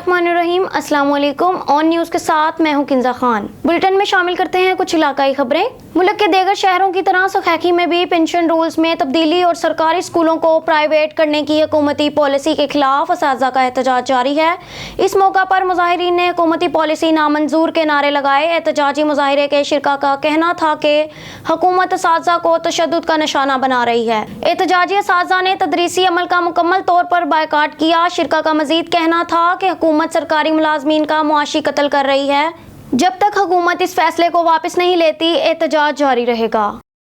बिस्मिल्लाहिर्रहमानिर्रहीम। अस्सलाम वालेकुम। ऑन न्यूज़ के साथ मैं हूं किंजा खान। बुलेटिन में शामिल करते हैं कुछ इलाकाई खबरें। मुल्क के दीगर शहरों की तरह सखैकी में भी पेंशन रूल्स में तब्दीली और सरकारी स्कूलों को प्राइवेट करने की हुकूमती पॉलिसी के खिलाफ असातिज़ा का एहतजाज जारी है। इस मौका पर मुजाहिरीन ने हुकूमती पॉलिसी नामंजूर के नारे लगाए। एहतजाजी मुजाहिरे के शिरका का कहना था कि हुकूमत असातिज़ा को तशद्दुद का निशाना बना रही है। एहतजाजी असातिज़ा ने तदरीसी अमल का मुकम्मल तौर पर बायकाट किया। शिरका का मजीद कहना था कि हुकूमत सरकारी मुलाजमीन का मुआशी कत्ल कर रही है। जब तक हुकूमत इस फैसले को वापस नहीं लेती, एहतजाज जारी रहेगा।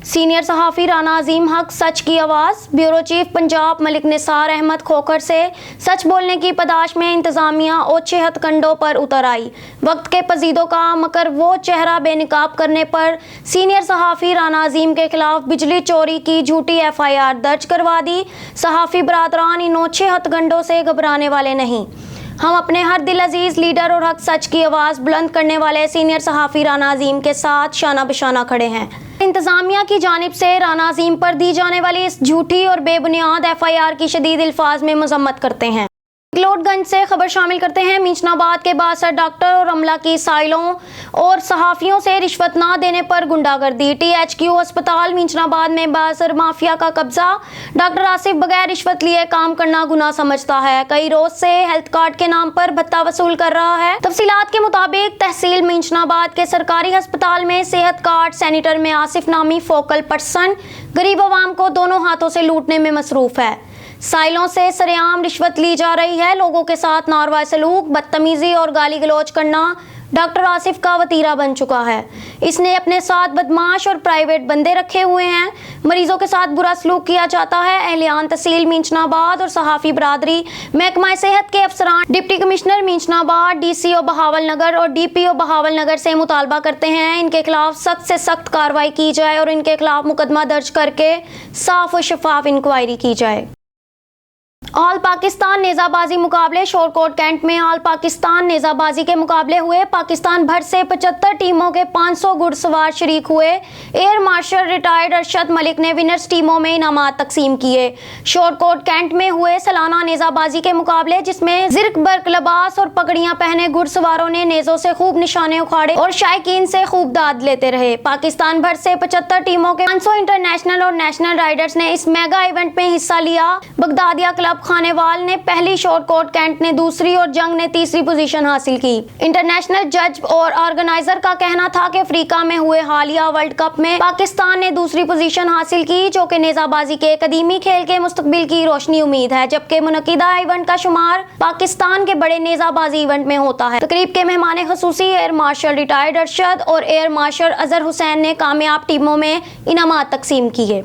सीनियर सहाफ़ी राना अजीम हक सच की आवाज़। ब्यूरो चीफ पंजाब मलिक निसार अहमद खोखर से सच बोलने की पदाश में इंतज़ामिया ओछे हथकंडों पर उतर आई। वक्त के पजीदों का मकर वो चेहरा बेनकाब करने पर सीनियर सहाफ़ी राना अजीम के खिलाफ बिजली चोरी की झूठी FIR दर्ज करवा दी। सहाफ़ी बरादरान इन ओछे हथकंडों से घबराने वाले नहीं। हम अपने हर दिल अजीज लीडर और हक सच की आवाज़ बुलंद करने वाले सीनियर सहाफ़ी राना अजीम के साथ शाना बशाना खड़े हैं। इंतज़ामिया की जानिब से राना अजीम पर दी जाने वाली इस झूठी और बेबुनियाद FIR की शदीद अल्फाज में मजम्मत करते हैं। गंज से खबर शामिल करते हैं। मीचनाबाद के बासर डॉक्टर और अमला की साइलों और सहाफ़ियों से रिश्वत ना देने पर गुंडागर्दी। THQ अस्पताल मीचनाबाद में बासर माफिया का कब्जा। डॉक्टर आसिफ बगैर रिश्वत लिए काम करना गुनाह समझता है। कई रोज से हेल्थ कार्ड के नाम पर भत्ता वसूल कर रहा है। तफसीलात के मुताबिक तहसील मीचनाबाद के सरकारी अस्पताल में सेहत कार्ड सेनेटर में आसिफ नामी फोकल पर्सन गरीब अवाम को दोनों हाथों से लूटने में मसरूफ है। साइलों से सरेआम रिश्वत ली जा रही है। लोगों के साथ नारवा सलूक, बदतमीजी और गाली गलौज करना डॉक्टर आसिफ का वतीरा बन चुका है। इसने अपने साथ बदमाश और प्राइवेट बंदे रखे हुए हैं। मरीजों के साथ बुरा सलूक किया जाता है। एहलियान तहसील मीचनाबाद और सहाफ़ी बरादरी महकमा सेहत के अफसरान डिप्टी कमिश्नर मीचनाबाद, DCO बहावल नगर और DPO बहावल नगर से मुतालबा करते हैं इनके खिलाफ सख्त से सख्त कार्रवाई की जाए और इनके खिलाफ मुकदमा दर्ज करके साफ और शफाफ इंक्वायरी की जाए। ऑल पाकिस्तान नेज़ाबाजी मुकाबले शोरकोट कैंट में ऑल पाकिस्तान नेज़ाबाजी के मुकाबले हुए। पाकिस्तान भर से 75 टीमों के 500 घुड़सवार शरीक हुए। Air marshal retired Arshad Malik ने विनर्स टीमों में इनामात तकसीम किए। शोरकोट कैंट में हुए सालाना नेज़ाबाजी के मुकाबले जिसमें ज़िर्क बर्क लिबास और पगड़ियां पहने घुड़सवारों ने नेज़ों से खूब निशाने उखाड़े और शायकीन से खूब दाद लेते रहे। पाकिस्तान भर से 75 टीमों के 500 इंटरनेशनल और नेशनल राइडर्स ने इस मेगा इवेंट में हिस्सा लिया। बगदादिया क्लब खानेवाल ने पहली, शोरकोट कैंट ने दूसरी और जंग ने तीसरी पोजीशन हासिल की। इंटरनेशनल जज और ऑर्गेनाइजर का कहना था कि अफ्रीका में हुए हालिया वर्ल्ड कप में पाकिस्तान ने दूसरी पोजीशन हासिल की, जो कि नेज़ाबाजी के कदीमी खेल के मुस्तकबिल की रोशनी उम्मीद है। जबकि मुनक़िदा इवेंट का शुमार पाकिस्तान के बड़े नेज़ाबाजी इवेंट में होता है। तकरीब के मेहमान ख़ुसूसी एयर मार्शल रिटायर्ड अरशद और एयर मार्शल अजहर हुसैन ने कामयाब टीमों में इनामात तकसीम किए।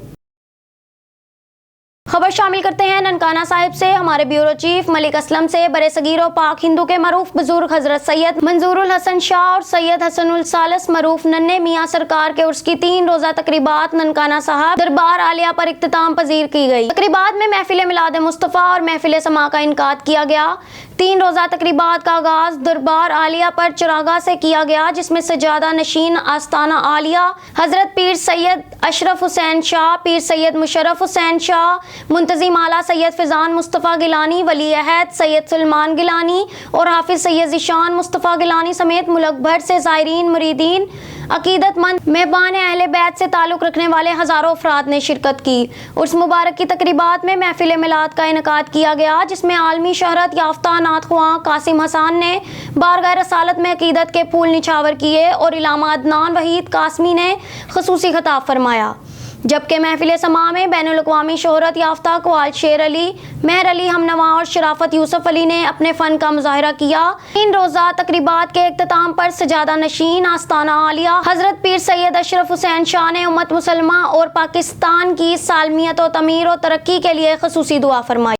खबर शामिल करते हैं ननकाना साहिब से। हमारे ब्यूरो चीफ मलिक असलम से बरे सगीर और पाक हिंदू के मरूफ बुजुर्ग हजरत सैयद मंजूरुल हसन शाह और सैयद हसनुल सालस मरूफ नन्हे मियाँ सरकार के उर्स की 3 रोज़ा तकरीबात ननकाना साहब दरबार आलिया पर इख्तिताम पजीर की गई। तकरीबात में महफिल मिलाद मुस्तफ़ा और महफिल समा का इनकाद किया गया। 3 रोज़ा तकरीबात का आगाज दरबार आलिया पर चरागाह से किया गया, जिसमें सजादा नशीन आस्ताना आलिया हजरत पीर सैयद अशरफ हुसैन शाह, पीर सैयद मुशर्रफ हुसैन शाह, मुंतजिम आला सैयद फिजान मुस्तफ़ा गिलानी, वली अहद सैयद सलमान गिलानी और हाफिज सैयद ज़ीशान मुस्तफ़ा गिलानी समेत मुल्क भर से ज़ायरीन, मुरीदीन, अकीदतमंद, मेहमान अहले बैत से ताल्लुक़ रखने वाले हज़ारों अफराद ने शिरकत की। उर्स मुबारक की तकरीबात में महफिल मिलाद का इनकाद किया गया, जिसमें आलमी शहरत याफ्ता नात ख्वां कासिम हसन ने बारगाह रसालत में अकीदत के फूल निछावर किए और इलामा अदनान वहीद कासमी ने खसूसी खिताब फरमाया। जबकि महफिल समा में बैनुल अक़वामी शोहरत याफ्ता कवाल शेर अली, मेहर अली हमनवा और शराफत यूसुफ अली ने अपने फ़न का मुजाहिरा किया। 3 रोज़ा तकरीबात के इख्तिताम पर सजादा नशीन आस्ताना आलिया हज़रत पीर सैयद अशरफ हुसैन शाह ने उम्मत मुसलमा और पाकिस्तान की सालमियत और तमीर और तरक्की के लिए खसूसी दुआ फरमाई।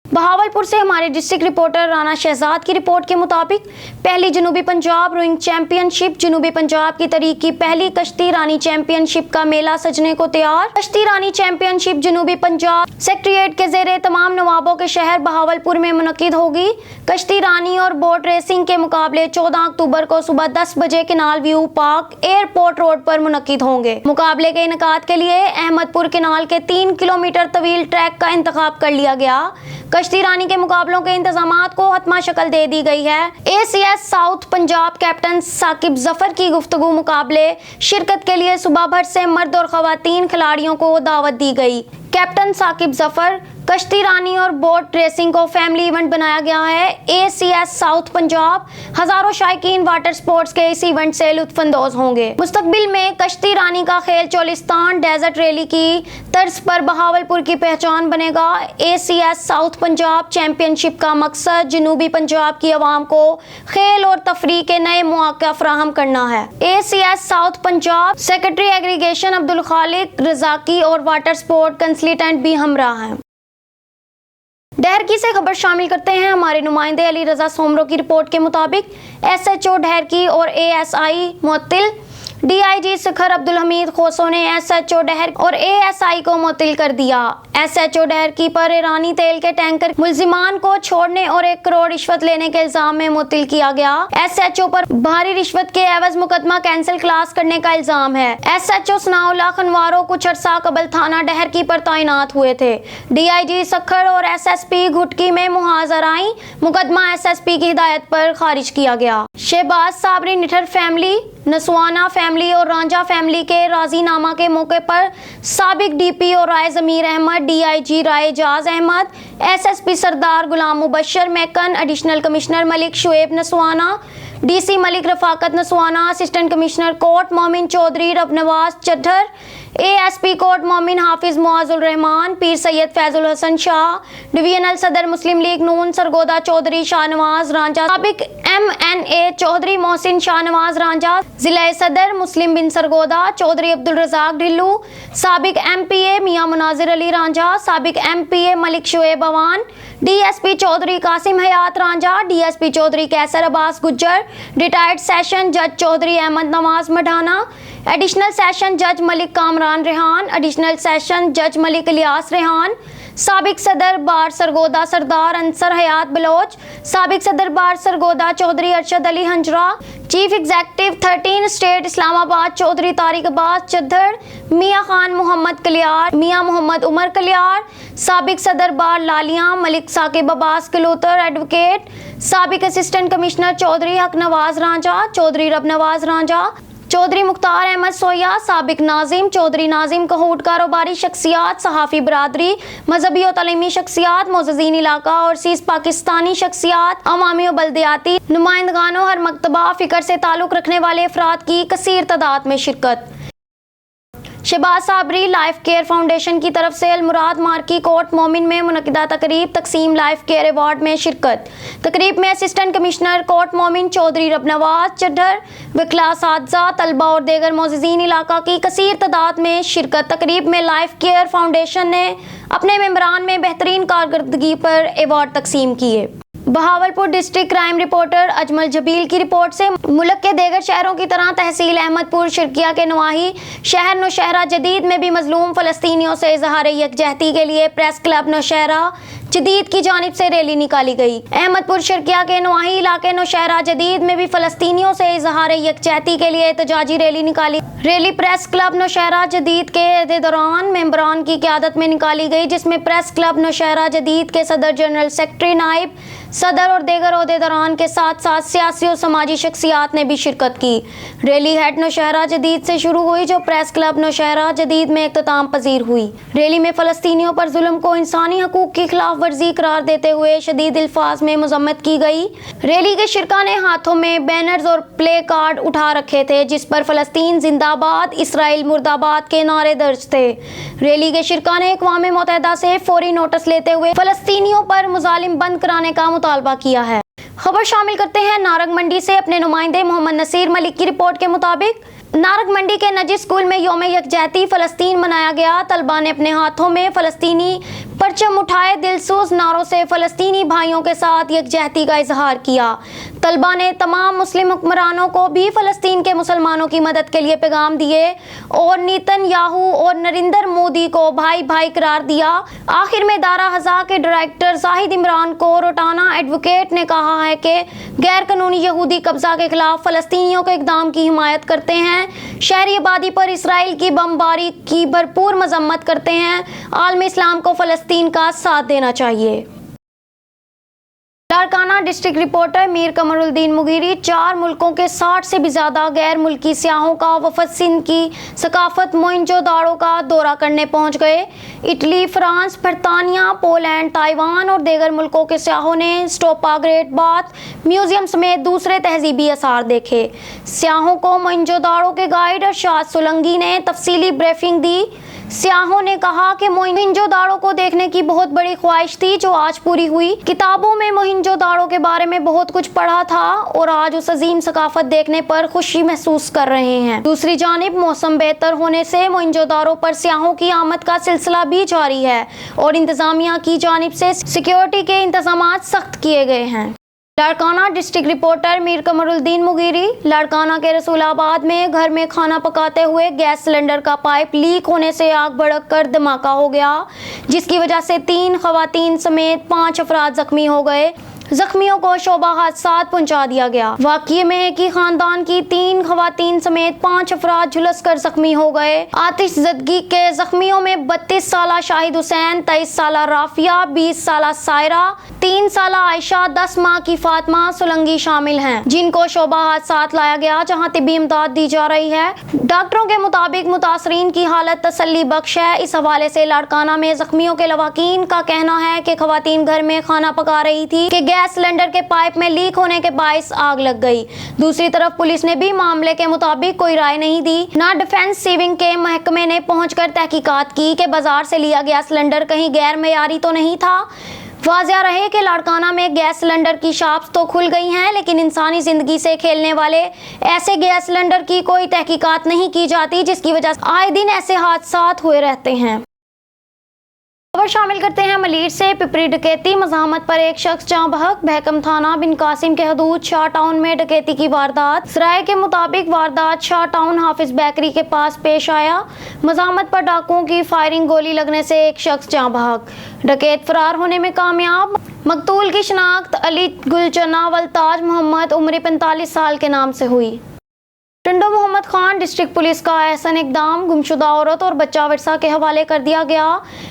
बहावलपुर से हमारे डिस्ट्रिक्ट रिपोर्टर राना शहजाद की रिपोर्ट के मुताबिक पहली जनूबी पंजाब रोइंग चैंपियनशिप जनूबी पंजाब की तारीख की पहली कश्ती रानी चैंपियनशिप का मेला सजने को तैयार। कश्ती रानी चैंपियनशिप जनूबी पंजाब सेक्रेटेरिएट के जेरे तमाम नवाबों के शहर बहावलपुर में मुनक्किद होगी। कश्ती रानी और बोट रेसिंग के मुकाबले 14 अक्टूबर को सुबह 10 बजे canal view park airport road पर मुनक्किद होंगे। मुकाबले के इनकाद के लिए अहमदपुर केनाल के 3 किलोमीटर तवील ट्रैक का इंतखाब कर लिया गया। کشتی رانی کے مقابلوں کے انتظامات کو حتمی شکل دے دی گئی ہے۔ ACS south Punjab captain Saqib Zafar کی گفتگو مقابلے شرکت کے لیے صوبہ بھر سے مرد اور خواتین کھلاڑیوں کو دعوت دی گئی۔ کیپٹن ثاقب ظفر کشتی رانی اور بوٹ ریسنگ کو فیملی ایونٹ بنایا گیا ہے۔ ACS ساؤتھ پنجاب ہزاروں شائقین واٹر سپورٹس کے اس ایونٹ سے لطف اندوز ہوں گے۔ مستقبل میں کشتی رانی کا کھیل چولستان ڈیزرٹ ریلی کی طرز پر بہاولپور کی پہچان بنے گا۔ ACS ساؤتھ پنجاب چیمپئن شپ کا مقصد جنوبی پنجاب کی عوام کو کھیل اور تفریح کے نئے مواقع فراہم کرنا ہے۔ ACS south Punjab secretary irrigation Abdul Khaliq Razzaqi اور واٹر سپورٹ کنسلٹنٹ بھی ہمراہ ہیں۔ ڈہرکی سے خبر شامل کرتے ہیں۔ ہمارے نمائندے علی رضا سومرو کی رپورٹ کے مطابق SHO ڈہرکی اور ASI معطل۔ DIG سکھر عبدالحمید خوسو نے SHO ڈہرکی اور ASI کو معطل کر دیا۔ SHO ڈہرکی پر ایرانی تیل کے ٹینکر ملزمان کو چھوڑنے اور 1 کروڑ رشوت لینے کے الزام میں معطل کیا گیا۔ SHO پر بھاری رشوت کے عوض مقدمہ کینسل کلاس کرنے کا الزام ہے۔ SHO ثناء اللہ خنوارو کچھ عرصہ قبل تھانہ ڈہرکی پر تعینات ہوئے تھے۔ DIG سکھر اور SSP گھٹکی میں محاذر آئیں، مقدمہ SSP کی ہدایت پر خارج کیا گیا۔ شہباز صابری نٹھر فیملی، نسوانہ فیملی اور رانجھا فیملی کے راضی نامہ کے موقع پر سابق DP اور رائے ضمیر احمد، DIG رائے اعجاز احمد، SSP سردار غلام مبشر میکن، ایڈیشنل کمشنر ملک شعیب نسوانہ، DC ملک رفاقت نسوانہ، اسسٹنٹ کمشنر کوٹ مومن چودھری رب نواز چڈھر، ASP کوٹ مومن حافظ معاذ الرحمان، پیر سید فیض الحسن شاہ، ڈویژنل صدر مسلم لیگ نون سرگودا چودھری شاہ نواز رانجھا، سابق MNA چودھری محسن شاہ نواز رانجھا، ضلع صدر مسلم بن سرگودا چودھری عبدالرزاق ڈھلو، سابق MPA میاں مناظر علی رانجھا، سابق MPA ملک شعیب اوان، DSP چودھری قاسم حیات رانجھا، DSP چودھری کیسر عباس گجر، ریٹائرڈ سیشن جج چودھری احمد نواز مڈھانا، ایڈیشنل سیشن جج ملک کامران ریحان، ایڈیشنل سیشن جج ملک الیاس ریحان، سابق صدر بار سرگودا سردار انصر حیات بلوچ، سابق صدر بار سرگودا چودھری ارشد علی ہنجرا، چیف ایگزیکٹو 13 اسٹیٹ اسلام آباد چودھری طارق عباس چدھر، میاں خان محمد کلیار، میاں محمد عمر کلیار، سابق صدر بار لالیاں ملک ثاقب عباس کلوتر ایڈوکیٹ، سابق اسسٹنٹ کمشنر چودھری حق نواز رانجھا، چودھری رب نواز رانجھا، چودھری مختار احمد سویا، سابق ناظم چودھری ناظم کہوٹ، کاروباری شخصیات، صحافی برادری، مذہبی و تعلیمی شخصیات، معززین علاقہ اور سیز پاکستانی شخصیات، عوامی و بلدیاتی نمائندگان و ہر مکتبہ فکر سے تعلق رکھنے والے افراد کی کثیر تعداد میں شرکت۔ Shahbaz Sabri life care foundation کی طرف سے المراد مارکی کوٹ مومن میں منعقدہ تقریب تقسیم لائف کیئر ایوارڈ میں شرکت۔ تقریب میں اسسٹنٹ کمشنر کوٹ مومن چودھری رب نواز چڈھر، وکلاء اساتذہ، طلبہ اور دیگر معززین علاقہ کی کثیر تعداد میں شرکت۔ تقریب میں لائف کیئر فاؤنڈیشن نے اپنے ممبران میں بہترین کارکردگی پر ایوارڈ تقسیم کیے۔ Bahawalpur district crime reporter Ajmal Jabeel کی رپورٹ سے ملک کے دیگر شہروں کی طرح تحصیل احمد پور شرقیہ کے نواحی شہر نوشہرہ جدید میں بھی مظلوم فلسطینیوں سے اظہار یکجہتی کے لیے پریس کلب نوشہرہ جدید کی جانب سے ریلی نکالی گئی۔ احمد پور شرقیہ کے نواحی علاقے نوشہرہ جدید میں بھی فلسطینیوں سے اظہار یکجہتی کے لیے احتجاجی ریلی نکالی۔ ریلی پریس کلب نوشہرہ جدید کے دوران ممبران کی قیادت میں نکالی گئی، جس میں پریس کلب نوشہرہ جدید کے صدر، جنرل سیکرٹری، نائب صدر اور دیگر عہدیداران کے ساتھ ساتھ سیاسی اور سماجی شخصیات نے بھی شرکت کی۔ ریلی ہیڈ نوشہرہ جدید سے شروع ہوئی، جو پریس کلب نوشہرہ جدید میں اختتام پذیر ہوئی۔ ریلی میں فلسطینیوں پر ظلم کو انسانی حقوق کی خلاف ورزی قرار دیتے ہوئے شدید الفاظ میں مذمت کی گئی۔ ریلی کے شرکاء نے ہاتھوں میں بینرز اور پلے کارڈ اٹھا رکھے تھے، جس پر فلسطین زندہ باد، اسرائیل مرد آباد کے نعرے درج تھے۔ ریلی کے شرکاء نے اقوام متحدہ سے فوری نوٹس لیتے ہوئے فلسطینیوں پر مظالم بند کرانے کا مطالبہ کیا ہے۔ خبر شامل کرتے ہیں نارنگ منڈی سے اپنے نمائندے محمد نصیر ملک کی رپورٹ کے مطابق نارنگ منڈی کے نجی اسکول میں یوم یکجہتی فلسطین منایا گیا۔ طلبہ نے اپنے ہاتھوں میں فلسطینی پرچم اٹھائے دلسوز نعروں سے فلسطینی بھائیوں کے ساتھ یکجہتی کا اظہار کیا۔ طلبہ نے تمام مسلم حکمرانوں کو بھی فلسطین کے مسلمانوں کی مدد کے لیے پیغام دیے اور نیتن یاہو اور نریندر مودی کو بھائی بھائی قرار دیا۔ آخر میں دارا ہزا کے ڈائریکٹر زاہد عمران کو روٹانا ایڈوکیٹ نے کہا ہے کہ غیر قانونی یہودی قبضہ کے خلاف فلسطینیوں کے اقدام کی حمایت کرتے ہیں، شہری آبادی پر اسرائیل کی بمباری کی بھرپور مذمت کرتے ہیں۔ عالم اسلام کو فلسطین کا ساتھ دینا چاہیے۔ लाड़काना डिस्ट्रिक्ट रिपोर्टर मीर कमरुद्दीन मुगीरी 4 मुल्कों के 60 से भी ज्यादा गैर मुल्की सियाहों का वफद सिंध की सकाफत मोइंजोदाड़ो का दौरा करने पहुंच गए। इटली, फ्रांस, बरतानिया, पोलैंड, ताइवान और दीगर मुल्कों के सियाहों ने स्टोपा ग्रेट बाथ म्यूजियम समेत दूसरे तहजीबी आसार देखे। सियाहों को मोइंजोदाड़ो के गाइड अरशाद सोलंकी ने तफसीली ब्रीफिंग दी। सियाहों ने कहा कि मोइंजोदाड़ो को देखने की बहुत बड़ी ख्वाहिश थी जो आज पूरी हुई। किताबों में मोइंजोदाड़ो के बारे में बहुत कुछ पढ़ा था और आज उस अजीम सकाफत देखने पर खुशी महसूस कर रहे हैं। दूसरी जानिब मौसम बेहतर होने से मोइंजोदाड़ो पर सियाहों की आमद का सिलसिला भी जारी है और इंतजामिया की जानिब से सिक्योरिटी के इंतजाम सख्त किए गए हैं। Larkana district reporter Mir Qamaruddin Mughiri. लाड़काना के रसूलाबाद में घर में खाना पकाते हुए गैस सिलेंडर का पाइप लीक होने से आग भड़क कर धमाका हो गया, जिसकी वजह से 3 खवातीन समेत 5 अफराद जख्मी हो गए। जख्मियों को शोबा हादसात पहुंचा दिया गया। वाक़ये में एक ही खानदान की 3 खवातीन समेत 5 अफराद झुलस कर जख्मी हो गए। आतिशज़दगी के जख्मियों में 32 साला शाहिद हुसैन, 23 साला राफिया, 20 साला सायरा, 3 साला आयशा, 10 माह की फातिमा सोलंकी शामिल हैं, जिनको शोबा हादसात लाया गया जहां तिब्बी इमदाद दी जा रही है। डॉक्टरों के मुताबिक मुतासरीन की हालत तसल्ली बख्श है। इस हवाले से लाड़काना में जख्मियों के लवाकीन का कहना है कि खवातीन घर में खाना पका रही थी कि गैस सिलेंडर के पाइप में लीक होने के बाइस आग लग गई। दूसरी तरफ पुलिस ने भी मामले के मुताबिक कोई राय नहीं दी। ना डिफेंस सेविंग के महकमे ने पहुंचकर तहकीकात की कि बाजार से लिया गया सिलेंडर कहीं गैर मेयारी तो नहीं था। वाज़िया रहे कि लाड़काना में गैस सिलेंडर की शॉप्स तो खुल गई हैं, लेकिन इंसानी जिंदगी से खेलने वाले ऐसे गैस सिलेंडर की कोई तहकीकात नहीं की जाती, जिसकी वजह से आए दिन ऐसे हादसात हुए रहते हैं। खबर शामिल करते हैं मलीर से। पिपरी डकैती मज़ाहमत पर एक शख्स जहां बहक। बहकम थाना बिन कासिम के हदूद शाह टाउन में डकैती की वारदात। सराय के मुताबिक वारदात शाह टाउन हाफिज बेकरी के पास पेश आया। मज़ाहमत पर डाकुओं की फायरिंग, गोली लगने से एक शख्स जहां बहक। डकैत फरार होने में कामयाब। मकतूल की शनाख्त अली गुलचना वलताज मोहम्मद उम्र 45 साल के नाम से हुई। टंडो मोहम्मद खान डिस्ट्रिक्ट पुलिस का एहसन इकदाम, गुमशुदा औरत और बच्चा विरसा के हवाले कर दिया गया।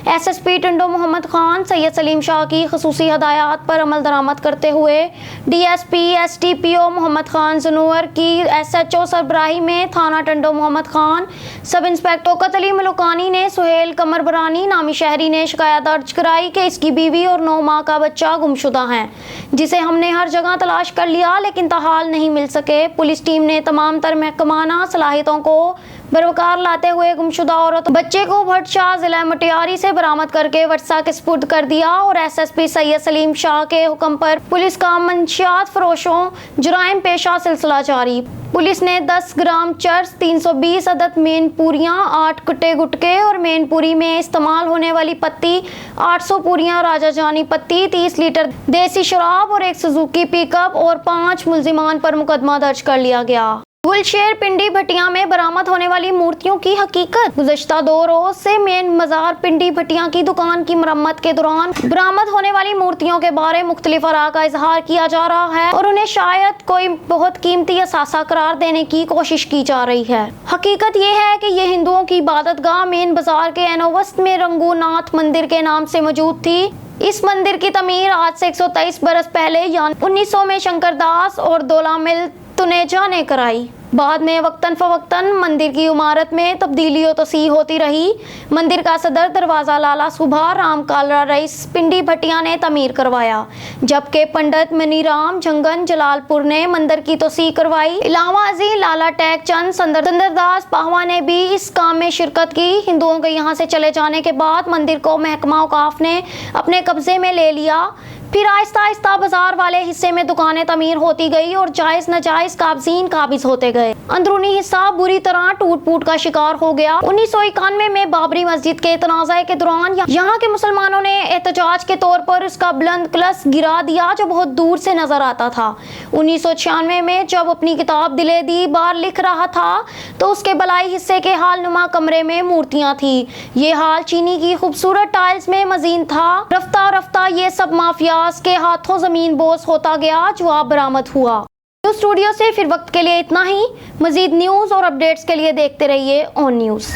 एसएसपी टंडो मोहम्मद खान सैयद सलीम शाह की खसूसी हदायत पर अमल दरामद करते हुए डीएसपी एसटीपीओ मोहम्मद खान जनुअर की एसएचओ सरबराही में थाना टंडो मोहम्मद खान सब इंस्पेक्टर तोकत अली मलुकानी ने सुहेल कमर बरानी नामी शहरी ने शिकायत दर्ज कराई कि इसकी बीवी और 9 माह का बच्चा गुमशुदा हैं, जिसे हमने हर जगह तलाश कर लिया लेकिन ताहाल नहीं मिल सके। पुलिस टीम ने तमाम तर महकमाना सलाहियतों को बरवकार लाते हुए गुमशुदा औरत बच्चे को भटशाह जिला मटियारी से बरामद करके वर्सा के सुपुर्द कर दिया और एसएसपी सैयद सलीम शाह के हुक्म पर पुलिस का मंशियात फरोशों जुराइम पेशा सिलसिला जारी। पुलिस ने 10 ग्राम चर्स, 320 अदद मेन पूरियां, 8 कट्टे गुटके और मेन पूरी में इस्तेमाल होने वाली पत्ती, 800 पूरियां राजा जानी पत्ती, 30 लीटर देसी शराब और एक सुजुकी पिकअप और 5 मुल्जिमान पर मुकदमा दर्ज कर लिया गया। गुलशेर पिंडी भटिया में बरामद होने वाली मूर्तियों की हकीकत। गुज़श्ता 2 रोज से मेन मजार पिंडी भटिया की दुकान की मरम्मत के दौरान बरामद होने वाली मूर्तियों के बारे मुख्तलिफ आरा का इजहार किया जा रहा है और उन्हें शायद कोई बहुत कीमती असासा करार देने की कोशिश की जा रही है। हकीकत ये है कि ये हिंदुओं की इबादतगाह मेन बाजार के एनोवस्त में रंगूनाथ मंदिर के नाम से मौजूद थी। इस मंदिर की तमीर आज से 123 बरस पहले यानी 1900 में शंकर दास और दोलामिल तुनेजा ने कराई। बाद में वक्तन फवक्तन मंदिर की इमारत में तब्दीली और तोसी होती रही। मंदिर का सदर दरवाज़ा लाला सुभा राम कालरा रईस पिंडी भटिया ने तमीर करवाया, जबकि पंडित मनीराम झंगन जलालपुर ने मंदिर की तोसी करवाई। इलावाजी लाला टैग चंद संदरदास पाहवा ने भी इस काम में शिरकत की। हिंदुओं के यहाँ से चले जाने के बाद मंदिर को महकमा औकाफ ने अपने कब्जे में ले लिया। फिर आहिस्ता आहिस्ता बाजार वाले हिस्से में दुकानें तमीर होती गई और जायज नजायज काबजीन काबिज होते गए। अंदरूनी हिस्सा बुरी तरह टूट फूट का शिकार हो गया। 1991 में बाबरी मस्जिद के तनाज़े के दौरान यहाँ के मुसलमानों ने एहतजाज के तौर पर उसका बुलंद क्लस गिरा दिया जो बहुत दूर से नजर आता था। 1996 में जब अपनी किताब दिले दी बार लिख रहा था तो उसके बलाई हिस्से के हाल नुमा कमरे में मूर्तियां थी। ये हाल चीनी की खूबसूरत टाइल्स में मजीन था। रफ्ता रफ्ता ये सब माफिया के हाथों जमीन बोझ होता गया। जवाब बरामद हुआ। न्यूज़ स्टूडियो से फिर वक्त के लिए इतना ही। मजीद न्यूज़ और अपडेट्स के लिए देखते रहिए ऑन न्यूज़।